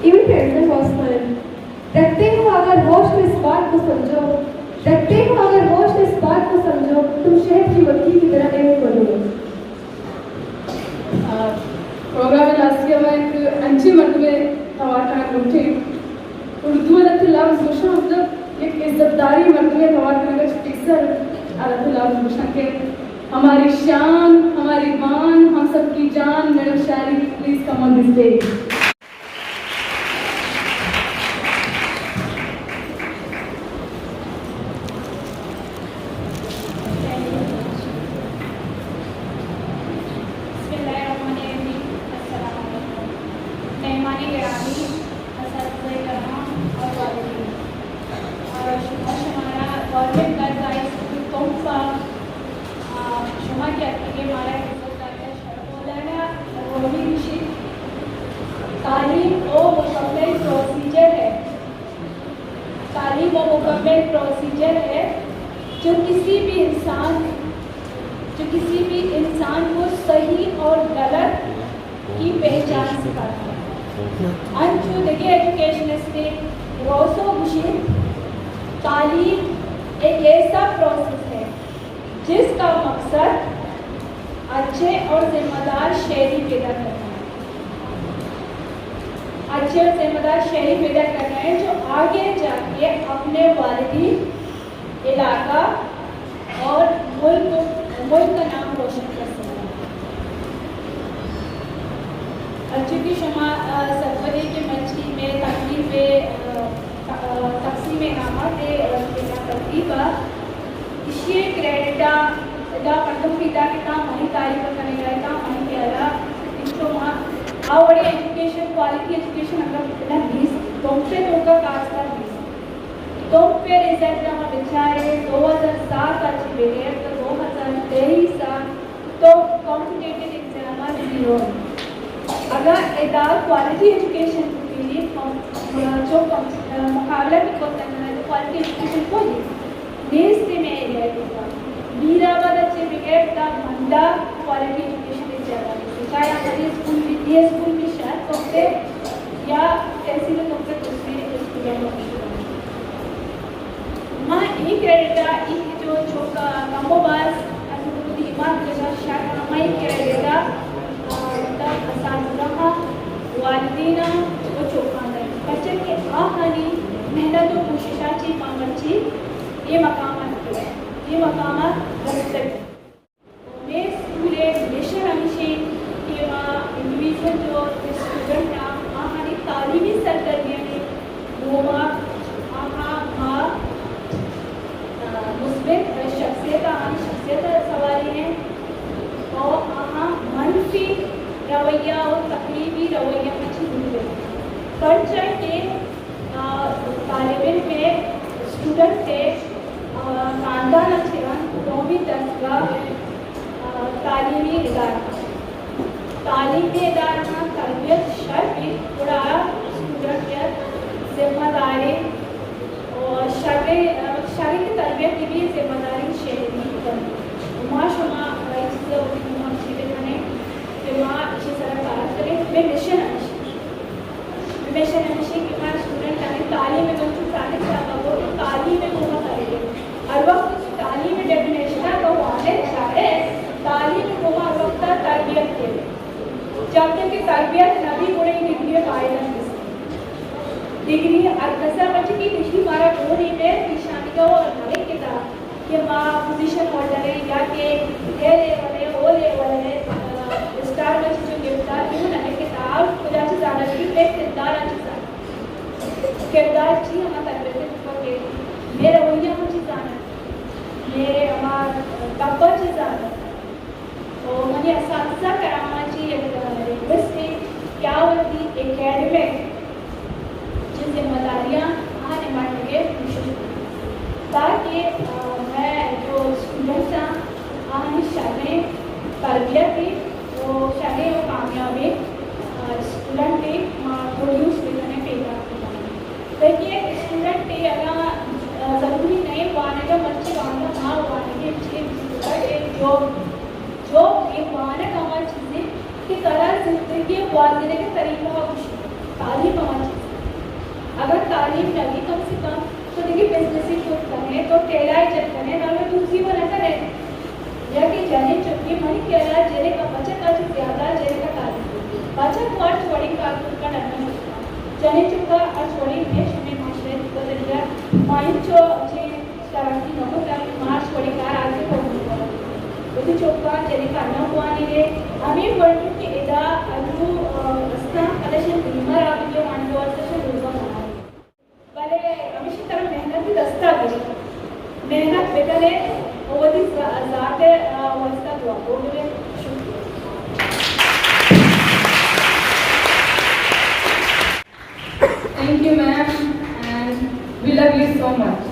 Even present was fun. रखते हो अगर होश में इस बात को समझो, रखते हो अगर होश में इस बात को समझो, तुम शहद की मक्खी की तरह एम करो. प्रोग्राम लास्ट में एक अंची मर्तबे तवार का उठे उर्दू अलग लफ्ज़ मुशा मतलब एक इज्जतदारी मर्तबे तवार का टिक्सर अलग लफ्ज़ मुशा के हमारी शान, हमारी मान, हम सब की जान, madam Shayari please come on this stage. तालीम वो मुकम्मल प्रोसीजर है जो किसी भी इंसान को सही और गलत की पहचान सिखाता है. अंचु देखिए एजुकेशनिस्ट रोसो मुशी तालीम एक ऐसा प्रोसेस है जिसका मकसद अच्छे और जिम्मेदार शहरी पैदा करना है. अच्छे और जिम्मेदार शहरी पैदा करना है जो आगे जाके अपने वालिदी इलाका और मुल्क का नाम रोशन कर सकते हैं. चूँकि शुमा सरवरी के मछली में तकसीम इनामत तकरीबा इसी क्रेडिटा दा पढ़ो पिता के काम वही तारीफ करने जाएगा वहीं के अलावा शुमा आवड़ी एजुकेशन क्वालिटी एजुकेशन अगर इतना 20 तोमसे होगा कास्ता 20 तो फिर रिजल्ट हम बेचारे 2007 अच्छी बेगे तो 2023 तो कॉम्पिटेटिव एग्जाम जीरो. अगर इदा क्वालिटी एजुकेशन के लिए जो मुकाबला की को करना है तो क्वालिटी एजुकेशन को ही देश से में एरिया होगा मीराबाद अच्छे बिगेट का मंदा क्वालिटी एजुकेशन इस जगह चाहे हमारे स्कूल विद्या स्कूल में शायद तुमसे या ऐसी में तुमसे उसमें स्टूडेंट माँ एक क्रेडिटा एक जो छोटा कंबोबाज अनुभव हिमात के साथ शायद हमारी क्रेडिटा मतलब असाजुरा वालदीना वो चौका है बच्चे के आहानी मेहनत और कोशिशाची पामची ये मकामात है ये मकामात रखते हैं. मैं स्कूल मिशन हमेशा के वहाँ इंडिविजुअल जो स्टूडेंट हैं हमारी तालीमी सरगर्मियों में वो वहाँ मुस्बित शख्सियत सवारी हैं और वहाँ मनफी रवैया और तकलीफी रवैया में छूटे पर्चा के तालिब में स्टूडेंट थे खानदान अच्छे कौमी दर्जा तालीमी इदारा तरबियत शर्फ थोड़ा स्टूडेंट जिम्मेदारी और शहरी की तरबियत की भी जिम्मेदारी शहरी माशुमा अच्छी तरह बात करें मैं मिशन हमेशा कि मैं स्टूडेंट आने तालीम में बच्चों प्राणे चाहता हो तो तालीम में घूमा करेंगे हर वक्त तालीम में डेफिनेशन तो वाले चाहे तालीम में घूमा हर वक्त तरबियत के जब तक कि तरबियत नबी गुणे डिग्री पाएगा डिग्री अरकसा बच्चे की डिग्री हमारा गुण ही में निशानी का वो हमारे किताब कि माँ पोजीशन होल्डर है या कि ए लेवल है ओ लेवल है स्टार बच्चे जो गिरफ्तार क्यों ना है किताब खुदा से ज़्यादा की एक किरदार जी हमारा तरबियत के मेरा रवैया मुझे जाना मेरे हमारा कब्बर से जाना तो मुझे असासा कराना चाहिए रिक्वेस्ट है क्या होती एकेडमिक जो जिम्मेदारियाँ हाँ निभाने के कोशिश ताकि मैं जो स्टूडेंट्स हैं हाँ शायद तरबियत की वो शायद वो कामयाबी स्टूडेंट की प्रोड्यूस करने पैदा देखिए स्टूडेंट की अगर ज़रूरी नहीं वाने का बच्चे वाने का माँ वाने के जो एक वाने का हमारी चीज़ें की तरह जिंदगी वालने के तरीका कुछ तालीम लगी कम से कम तो देखिए बिजनेस ही खुद करें तो केला ही चेक करें ना मैं दूसरी बना करें या कि जाने चुकी मनी केला जेरे का बचत आज ज्यादा जेरे का तालीम बचत को आज छोड़ी का का डरना जाने चुका आज छोड़ी में शुमे माशरे तो दरिया माइन जो जे तरक्की नको का मार्च छोड़ी का आगे को उदी चोका जेरे का ना हुआनी रे आम्ही म्हणतो की एदा अजू रस्ता कलेक्शन बिमर आप जो मांडो असं रुजवा भले आम्ही तर मेहनती रस्ता गेली मेहनत बेटाले ओदी जाते वस्ता तो बोलले Thank you, ma'am, and we love you so much.